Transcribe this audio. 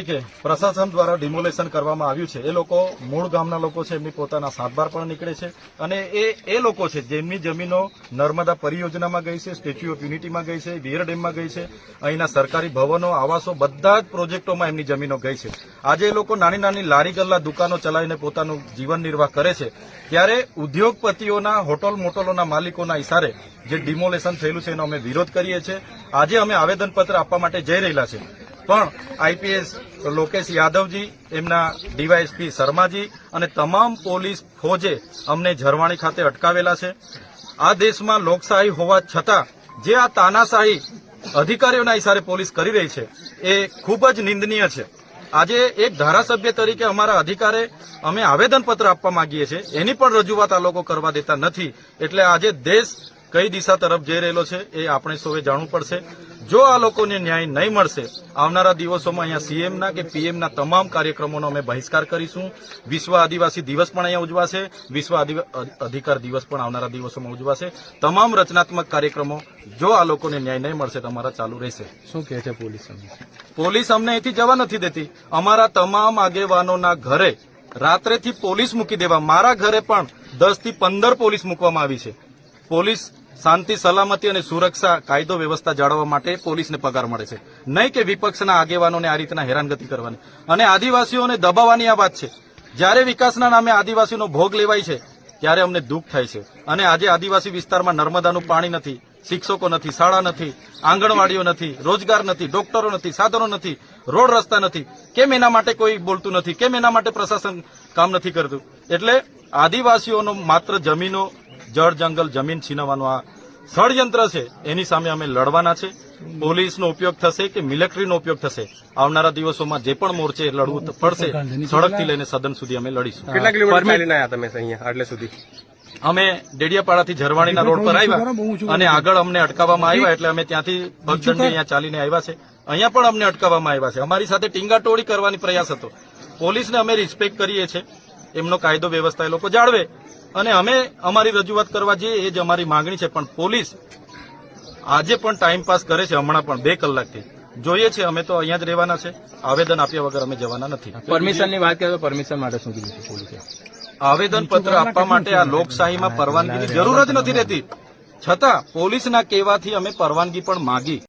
કે પ્રશાસન દ્વારા ડિમોલેશન કરવામાં આવ્યું છે. એ લોકો મૂળ ગામના લોકો છે, એમની પોતાના સાતબાર પણ નીકળે છે અને એ લોકો છે જેમની જમીનો નર્મદા પરિયોજનામાં ગઈ છે, સ્ટેચ્યુ ઓફ યુનિટીમાં ગઈ છે, વિયર ડેમમાં ગઈ છે, અહીંના સરકારી ભવનો, આવાસો, બધા જ પ્રોજેક્ટોમાં એમની જમીનો ગઈ છે. આજે એ લોકો નાની નાની લારી ગલ્લા દુકાનો ચલાવીને પોતાનું જીવન નિર્વાહ કરે છે. ત્યારે ઉદ્યોગપતિઓના, હોટલ મોટલોના માલિકોના ઇશારે જે ડિમોલેશન થયેલું છે એનો અમે વિરોધ કરીએ છીએ. આજે અમે આવેદનપત્ર આપવા માટે જઈ રહેલા છે, પણ આઈપીએસ લોકેશ યાદવજી, એમના ડીવાયએસપી શર્માજી અને તમામ પોલીસ ફોજે અમને ઝરવાણી ખાતે અટકાવેલા છે. આ દેશમાં લોકશાહી હોવા છતાં જે આ તાનાશાહી અધિકારીઓના ઇશારે પોલીસ કરી રહી છે એ ખૂબ જ નિંદનીય છે. આજે એક ધારાસભ્ય તરીકે અમારા અધિકારે અમે આવેદનપત્ર આપવા માંગીએ છીએ, એની પણ રજૂઆત આ લોકો કરવા દેતા નથી. એટલે આજે દેશ કઈ દિશા તરફ જઈ રહેલો છે એ આપણે સૌએ જાણવું પડશે. જો આ લોકોને ન્યાય નહીં મળશે, આવનારા દિવસોમાં અહીંયા સીએમના કે પીએમના તમામ કાર્યક્રમોનો અમે બહિષ્કાર કરીશું. વિશ્વ આદિવાસી દિવસ પણ અહીંયા ઉજવાશે, વિશ્વ અધિકાર દિવસ પણ આવનારા દિવસોમાં ઉજવાશે. તમામ રચનાત્મક કાર્યક્રમો જો આ લોકોને ન્યાય નહીં મળશે તો અમારા ચાલુ રહેશે. શું કહે છે પોલીસ? પોલીસ અમને અહીંથી જવા નથી દેતી. અમારા તમામ આગેવાનોના ઘરે રાત્રેથી પોલીસ મૂકી દેવા, મારા ઘરે પણ 10 થી 15 પોલીસ મૂકવામાં આવી છે. પોલીસ શાંતિ, સલામતી અને સુરક્ષા, કાયદો વ્યવસ્થા જાળવવા માટે પોલીસને પગાર મળે છે, નહીં કે વિપક્ષના આગેવાનોને આ રીતના હેરાનગતિ કરવાની અને આદિવાસીઓને દબાવવાની આ વાત છે. જ્યારે વિકાસના નામે આદિવાસીનો ભોગ લેવાય છે ત્યારે અમને દુઃખ થાય છે. અને આજે આદિવાસી વિસ્તારમાં નર્મદાનું પાણી નથી, શિક્ષકો નથી, શાળા નથી, આંગણવાડીઓ નથી, રોજગાર નથી, ડોક્ટરો નથી, સાધનો નથી, રોડ રસ્તા નથી. કેમ એના માટે કોઈ બોલતું નથી? કેમ એના માટે પ્રશાસન કામ નથી કરતું? એટલે આદિવાસીઓનો માત્ર જમીનો, જળ જંગલ, જમીન છીનવવાનું આ ષડયંત્ર છે, એની સામે અમે લડવાના છે. પોલીસનો ઉપયોગ થશે કે મિલિટરીનો ઉપયોગ થશે, આવનારા દિવસોમાં જે પણ મોરચે લડવું પડશે, સડકથી લઈને સદન સુધી અમે લડીશું. કેટલા કિલોમીટર ચાલીને આવ્યા તમે અહીંયા આટલે સુધી? અમે ડેડિયાપાડાથી ઝરવાણીના રોડ પર આવ્યા અને આગળ અમને અટકાવવામાં આવ્યા, એટલે અમે ત્યાંથી પગદંડી અહીંયા ચાલીને આવ્યા છે. અહીંયા પણ અમને અટકાવવામાં આવ્યા છે. અમારી સાથે ટીંગાટોળી કરવાની પ્રયાસ હતો. પોલીસને અમે રિસ્પેક્ટ કરીએ છીએ, એમનો કાયદો વ્યવસ્થા એ લોકો જાળવે અને અમે અમારી રજૂઆત કરવા જઈએ, એ જ અમારી માંગણી છે. પણ પોલીસ આજે પણ ટાઈમ પાસ કરે છે. હમણાં પણ 2 કલાકથી જોઈએ છે. અમે તો અહીંયા જ રહેવાના છે. આવેદન આપ્યા વગર અમે જવાના નથી. પરમિશનની વાત કરીએ તો પરમિશન માટે શું કીધું છે પોલીસે? આવેદનપત્ર આપવા માટે આ લોકશાહીમાં પરવાનગીની જરૂર જ નથી રહેતી, છતાં પોલીસના કહેવાથી અમે પરવાનગી પણ માંગી.